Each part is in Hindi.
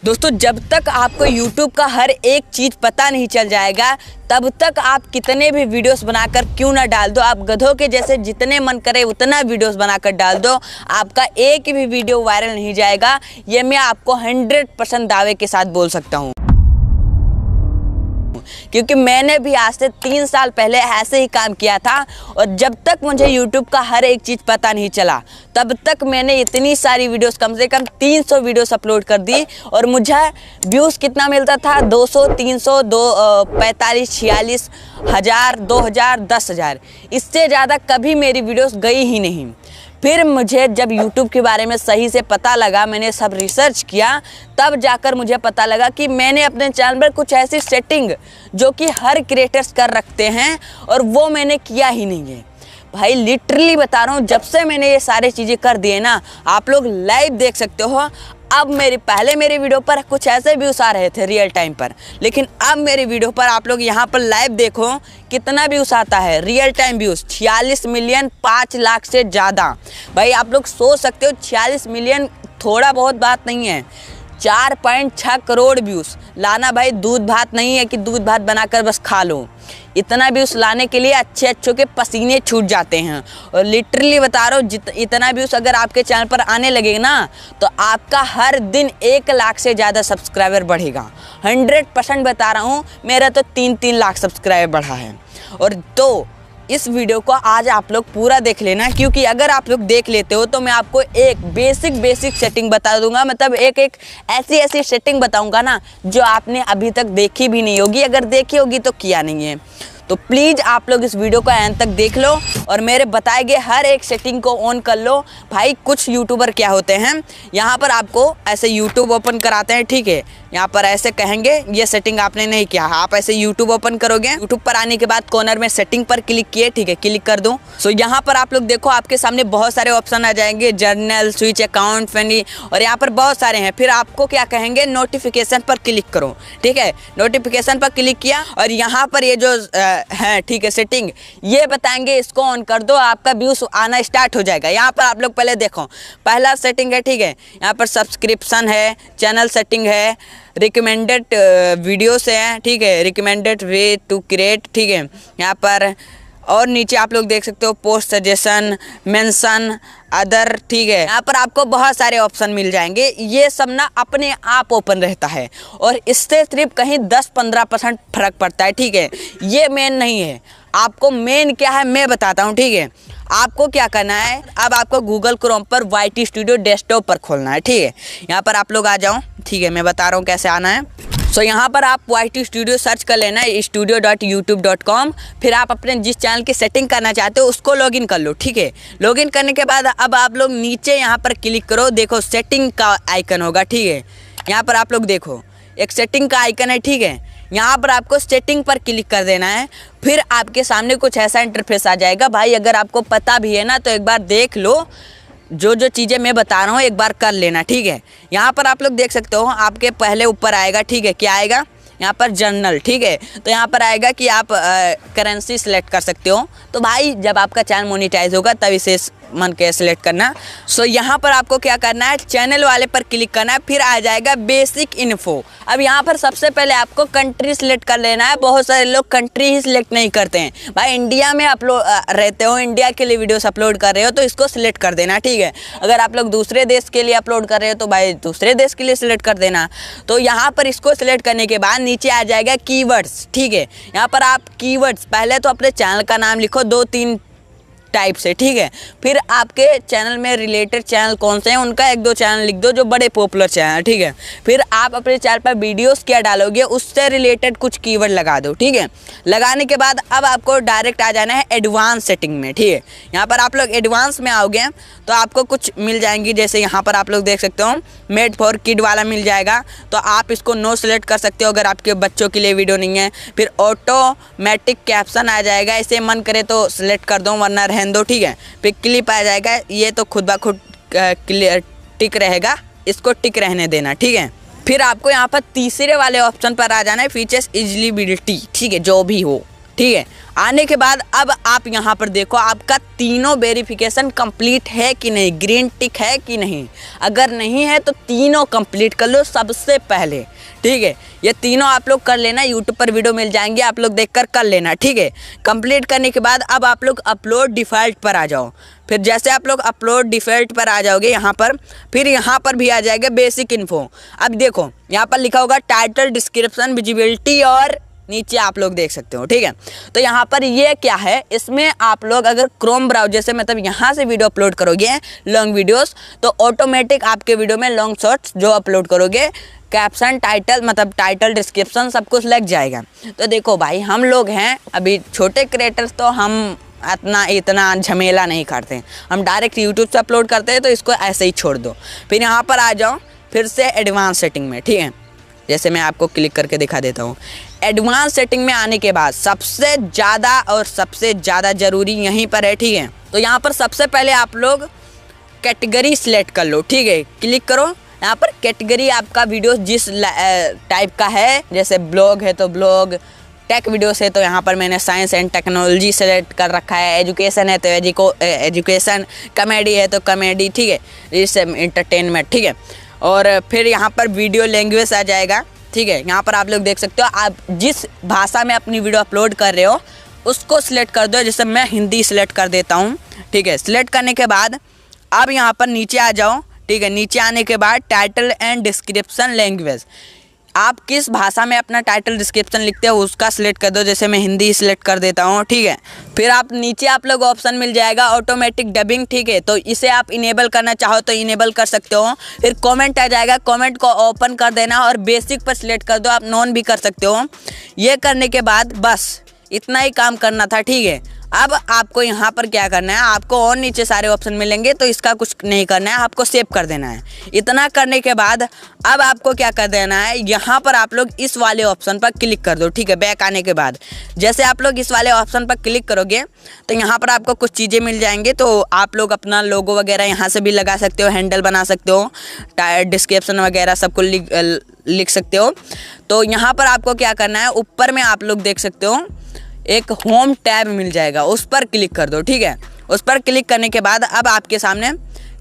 दोस्तों जब तक आपको YouTube का हर एक चीज़ पता नहीं चल जाएगा तब तक आप कितने भी वीडियोस बनाकर क्यों ना डाल दो, आप गधों के जैसे जितने मन करे उतना वीडियोस बनाकर डाल दो, आपका एक भी वीडियो वायरल नहीं जाएगा। ये मैं आपको 100% दावे के साथ बोल सकता हूँ, क्योंकि मैंने भी आज से 3 साल पहले ऐसे ही काम किया था। और जब तक मुझे YouTube का हर एक चीज़ पता नहीं चला तब तक मैंने इतनी सारी वीडियोस, कम से कम 300 वीडियोस अपलोड कर दी और मुझे व्यूज़ कितना मिलता था, 200, 300, 45, 46 हज़ार, 2000, 10,000, इससे ज़्यादा कभी मेरी वीडियोस गई ही नहीं। फिर मुझे जब YouTube के बारे में सही से पता लगा, मैंने सब रिसर्च किया, तब जाकर मुझे पता लगा कि मैंने अपने चैनल पर कुछ ऐसी सेटिंग जो कि हर क्रिएटर्स कर रखते हैं और वो मैंने किया ही नहीं है। भाई लिटरली बता रहा हूँ, जब से मैंने ये सारी चीज़ें कर दी है ना, आप लोग लाइव देख सकते हो। अब पहले मेरी वीडियो पर कुछ ऐसे व्यूज़ आ रहे थे रियल टाइम पर, लेकिन अब मेरी वीडियो पर आप लोग यहाँ पर लाइव देखो कितना व्यूज़ आता है, real time views 46 million, 5 lakh से ज़्यादा। भाई आप लोग सोच सकते हो 46 मिलियन थोड़ा बहुत बात नहीं है, 4.6 करोड़ व्यूज़ लाना भाई दूध भात नहीं है कि दूध भात बनाकर बस खा लो। इतना व्यूज़ लाने के लिए अच्छे के पसीने छूट जाते हैं। और लिटरली बता रहा हूँ, इतना व्यूज़ अगर आपके चैनल पर आने लगेगा ना तो आपका हर दिन 1 लाख से ज़्यादा सब्सक्राइबर बढ़ेगा। 100% बता रहा हूँ, मेरा तो 3-3 लाख सब्सक्राइबर बढ़ा है। और तो इस वीडियो को आज आप लोग पूरा देख लेना, क्योंकि अगर आप लोग देख लेते हो तो मैं आपको एक बेसिक सेटिंग बता दूंगा। मतलब एक ऐसी सेटिंग बताऊंगा ना जो आपने अभी तक देखी भी नहीं होगी, अगर देखी होगी तो किया नहीं है। तो प्लीज़ आप लोग इस वीडियो को एंड तक देख लो और मेरे बताए गए हर एक सेटिंग को ऑन कर लो। भाई कुछ यूट्यूबर क्या होते हैं, यहाँ पर आपको ऐसे यूट्यूब ओपन कराते हैं, ठीक है, यहाँ पर ऐसे कहेंगे ये सेटिंग आपने नहीं किया, आप ऐसे यूट्यूब ओपन करोगे, यूट्यूब पर आने के बाद कॉर्नर में सेटिंग पर क्लिक किए, ठीक है, क्लिक कर दूँ। सो यहाँ पर आप लोग देखो आपके सामने बहुत सारे ऑप्शन आ जाएंगे, जर्नल, स्विच अकाउंट, फनी, और यहाँ पर बहुत सारे हैं। फिर आपको क्या कहेंगे, नोटिफिकेशन पर क्लिक करो, ठीक है, नोटिफिकेशन पर क्लिक किया और यहाँ पर ये जो है, ठीक है, सेटिंग ये बताएंगे, इसको ऑन कर दो, आपका व्यूज आना स्टार्ट हो जाएगा। यहाँ पर आप लोग पहले देखो, पहला सेटिंग है, ठीक है, यहाँ पर सब्सक्रिप्शन है, चैनल सेटिंग है, रिकमेंडेड वीडियोस है, ठीक है, रिकमेंडेड वे टू क्रिएट, ठीक है, यहाँ पर और नीचे आप लोग देख सकते हो पोस्ट सजेशन, मेंशन, अदर, ठीक है, यहाँ पर आपको बहुत सारे ऑप्शन मिल जाएंगे। ये सब ना अपने आप ओपन रहता है और इससे सिर्फ कहीं 10-15% फर्क पड़ता है, ठीक है, ये मेन नहीं है। आपको मेन क्या है मैं बताता हूँ, ठीक है। आपको क्या करना है, अब आपको गूगल क्रोम पर YT स्टूडियो डेस्कटॉप पर खोलना है, ठीक है, यहाँ पर आप लोग आ जाओ, ठीक है, मैं बता रहा हूँ कैसे आना है। सो यहाँ पर आप YT स्टूडियो सर्च कर लेना है, studio.youtube.com। फिर आप अपने जिस चैनल की सेटिंग करना चाहते हो उसको लॉगिन कर लो, ठीक है। लॉगिन करने के बाद अब आप लोग नीचे यहाँ पर क्लिक करो, देखो सेटिंग का आइकन होगा, ठीक है, यहाँ पर आप लोग देखो एक सेटिंग का आइकन है, ठीक है, यहाँ पर आपको सेटिंग पर क्लिक कर देना है। फिर आपके सामने कुछ ऐसा इंटरफेस आ जाएगा। भाई अगर आपको पता भी है ना तो एक बार देख लो, जो चीज़ें मैं बता रहा हूँ एक बार कर लेना, ठीक है। यहाँ पर आप लोग देख सकते हो आपके पहले ऊपर आएगा, ठीक है, क्या आएगा, यहाँ पर जर्नल, ठीक है, तो यहाँ पर आएगा कि आप करेंसी सिलेक्ट कर सकते हो। तो भाई जब आपका चैनल मोनेटाइज होगा तब इसे मन के सिलेक्ट करना। सो यहाँ पर आपको क्या करना है, चैनल वाले पर क्लिक करना है, फिर आ जाएगा बेसिक इन्फो। अब यहाँ पर सबसे पहले आपको कंट्री सिलेक्ट कर लेना है। बहुत सारे लोग कंट्री ही सिलेक्ट नहीं करते हैं। भाई इंडिया में अपलोड रहते हो, इंडिया के लिए वीडियोस अपलोड कर रहे हो तो इसको सिलेक्ट कर देना, ठीक है। अगर आप लोग दूसरे देश के लिए अपलोड कर रहे हो तो भाई दूसरे देश के लिए सिलेक्ट कर देना। तो यहाँ पर इसको सिलेक्ट करने के बाद नीचे आ जाएगा कीवर्ड्स, ठीक है, यहाँ पर आप कीवर्ड्स पहले तो अपने चैनल का नाम लिखो 2-3 टाइप से, ठीक है। फिर आपके चैनल में रिलेटेड चैनल कौन से हैं उनका 1-2 चैनल लिख दो जो बड़े पॉपुलर चैनल, ठीक है। फिर आप अपने चैनल पर वीडियोस क्या डालोगे उससे रिलेटेड कुछ कीवर्ड लगा दो, ठीक है। लगाने के बाद अब आपको डायरेक्ट आ जाना है एडवांस सेटिंग में, ठीक है। यहाँ पर आप लोग एडवांस में आओगे तो आपको कुछ मिल जाएंगी, जैसे यहाँ पर आप लोग देख सकते हो मेड फॉर किड वाला मिल जाएगा, तो आप इसको नो सिलेक्ट कर सकते हो अगर आपके बच्चों के लिए वीडियो नहीं है। फिर ऑटोमेटिक कैप्शन आ जाएगा, इसे मन करे तो सिलेक्ट कर दो वरना रहने दो, ठीक है। फिर क्लिप आ जाएगा, ये तो खुद ब खुद टिक रहेगा, इसको टिक रहने देना, ठीक है। फिर आपको यहाँ पर तीसरे वाले ऑप्शन पर आ जाना है फीचर्स इजिलिबिलिटी, ठीक है, जो भी हो, ठीक है। आने के बाद अब आप यहाँ पर देखो आपका तीनों वेरिफिकेशन कंप्लीट है कि नहीं, ग्रीन टिक है कि नहीं। अगर नहीं है तो तीनों कंप्लीट कर लो सबसे पहले, ठीक है। ये तीनों आप लोग कर लेना, यूट्यूब पर वीडियो मिल जाएंगे, आप लोग देखकर कर लेना, ठीक है। कंप्लीट करने के बाद अब आप लोग अपलोड डिफ़ॉल्ट पर आ जाओ। फिर जैसे आप लोग अपलोड डिफ़ॉल्ट पर आ जाओगे यहाँ पर, फिर यहाँ पर भी आ जाएगा बेसिक इन्फो। अब देखो यहाँ पर लिखा होगा टाइटल, डिस्क्रिप्शन, विजिबिलिटी और नीचे आप लोग देख सकते हो, ठीक है। तो यहाँ पर ये क्या है, इसमें आप लोग अगर क्रोम ब्राउज़र से मतलब यहाँ से वीडियो अपलोड करोगे लॉन्ग वीडियोस, तो ऑटोमेटिक आपके वीडियो में लॉन्ग शॉर्ट्स जो अपलोड करोगे, कैप्शन, टाइटल मतलब टाइटल, डिस्क्रिप्शन सब कुछ लग जाएगा। तो देखो भाई हम लोग हैं अभी छोटे क्रिएटर्स, तो हम इतना झमेला नहीं करते, हम डायरेक्ट यूट्यूब से अपलोड करते हैं, तो इसको ऐसे ही छोड़ दो। फिर यहाँ पर आ जाओ फिर से एडवांस सेटिंग में, ठीक है। जैसे मैं आपको क्लिक करके दिखा देता हूँ। एडवांस सेटिंग में आने के बाद सबसे ज़्यादा ज़रूरी यहीं पर है, ठीक है। तो यहाँ पर सबसे पहले आप लोग कैटेगरी सिलेक्ट कर लो, ठीक है। क्लिक करो यहाँ पर, कैटेगरी आपका वीडियो जिस टाइप का है, जैसे ब्लॉग है तो ब्लॉग, टेक वीडियोस है तो यहाँ पर मैंने साइंस एंड टेक्नोलॉजी सेलेक्ट कर रखा है, एजुकेशन है तो एजुकेशन, कॉमेडी है तो कॉमेडी, ठीक है, इससे एंटरटेनमेंट, ठीक है। और फिर यहाँ पर वीडियो लैंग्वेज आ जाएगा, ठीक है। यहाँ पर आप लोग देख सकते हो आप जिस भाषा में अपनी वीडियो अपलोड कर रहे हो उसको सिलेक्ट कर दो। जैसे मैं हिंदी सिलेक्ट कर देता हूँ, ठीक है। सिलेक्ट करने के बाद अब यहाँ पर नीचे आ जाओ, ठीक है। नीचे आने के बाद टाइटल एंड डिस्क्रिप्शन लैंग्वेज, आप किस भाषा में अपना टाइटल डिस्क्रिप्शन लिखते हो उसका सिलेक्ट कर दो। जैसे मैं हिंदी सिलेक्ट कर देता हूँ, ठीक है। फिर आप नीचे आप लोग ऑप्शन मिल जाएगा ऑटोमेटिक डबिंग, ठीक है। तो इसे आप इनेबल करना चाहो तो इनेबल कर सकते हो। फिर कमेंट आ जाएगा, कमेंट को ओपन कर देना और बेसिक पर सिलेक्ट कर दो, आप नॉन भी कर सकते हो। ये करने के बाद बस इतना ही काम करना था, ठीक है। अब आपको यहाँ पर क्या करना है, आपको और नीचे सारे ऑप्शन मिलेंगे तो इसका कुछ नहीं करना है, आपको सेव कर देना है। इतना करने के बाद अब आपको क्या कर देना है, यहाँ पर आप लोग इस वाले ऑप्शन पर क्लिक कर दो, ठीक है। बैक आने के बाद जैसे आप लोग इस वाले ऑप्शन पर क्लिक करोगे तो यहाँ पर आपको कुछ चीज़ें मिल जाएंगे। तो आप लोग अपना लोगो वगैरह यहाँ से भी लगा सकते हो, हैंडल बना सकते हो, डिस्क्रिप्शन वगैरह सबको लिख सकते हो। तो यहाँ पर आपको क्या करना है, ऊपर में आप लोग देख सकते हो एक होम टैब मिल जाएगा, उस पर क्लिक कर दो, ठीक है। उस पर क्लिक करने के बाद अब आपके सामने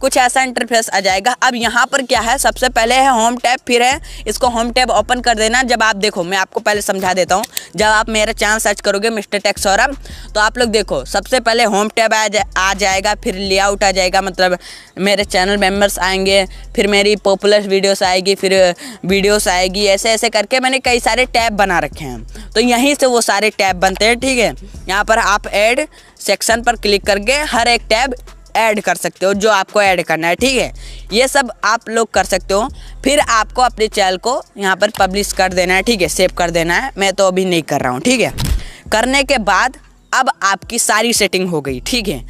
कुछ ऐसा इंटरफेस आ जाएगा। अब यहाँ पर क्या है, सबसे पहले है होम टैब, फिर है इसको होम टैब ओपन कर देना। जब आप देखो मैं आपको पहले समझा देता हूँ, जब आप मेरा चैनल सर्च करोगे मिस्टर टेक सौरभ, तो आप लोग देखो सबसे पहले होम टैब आ जाएगा, फिर लेआउट आ जाएगा, मतलब मेरे चैनल मेम्बर्स आएंगे, फिर मेरी पॉपुलर वीडियोस आएगी, फिर वीडियोस आएगी, ऐसे ऐसे करके मैंने कई सारे टैब बना रखे हैं। तो यहीं से वो सारे टैब बनते हैं, ठीक है। यहाँ पर आप ऐड सेक्शन पर क्लिक करके हर एक टैब ऐड कर सकते हो जो आपको ऐड करना है, ठीक है। ये सब आप लोग कर सकते हो। फिर आपको अपने चैनल को यहाँ पर पब्लिश कर देना है, ठीक है, सेव कर देना है। मैं तो अभी नहीं कर रहा हूँ, ठीक है। करने के बाद अब आपकी सारी सेटिंग हो गई, ठीक है।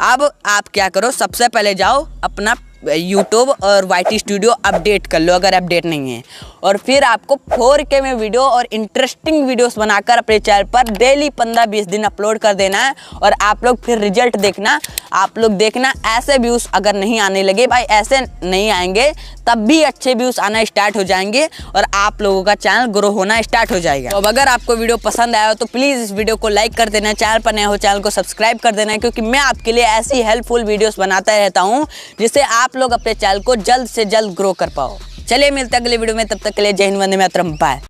अब आप क्या करो, सबसे पहले जाओ अपना यूट्यूब और YT स्टूडियो अपडेट कर लो अगर अपडेट नहीं है, और फिर आपको 4K में वीडियो और इंटरेस्टिंग वीडियोस बनाकर अपने चैनल पर डेली 15-20 दिन अपलोड कर देना है। और आप लोग फिर रिजल्ट देखना, आप लोग देखना ऐसे व्यूज़ अगर नहीं आने लगे, भाई ऐसे नहीं आएंगे तब भी अच्छे व्यूज़ आना स्टार्ट हो जाएंगे और आप लोगों का चैनल ग्रो होना स्टार्ट हो जाएगा। तो अब अगर आपको वीडियो पसंद आया हो तो प्लीज़ इस वीडियो को लाइक कर देना, चैनल पर नया हो चैनल को सब्सक्राइब कर देना, क्योंकि मैं आपके लिए ऐसी हेल्पफुल वीडियोस बनाता रहता हूँ जिससे आप लोग अपने चैनल को जल्द से जल्द ग्रो कर पाओ। चलिए मिलते हैं अगले वीडियो में, तब तक के लिए जय हिंद, वंदे मातरम, बाय।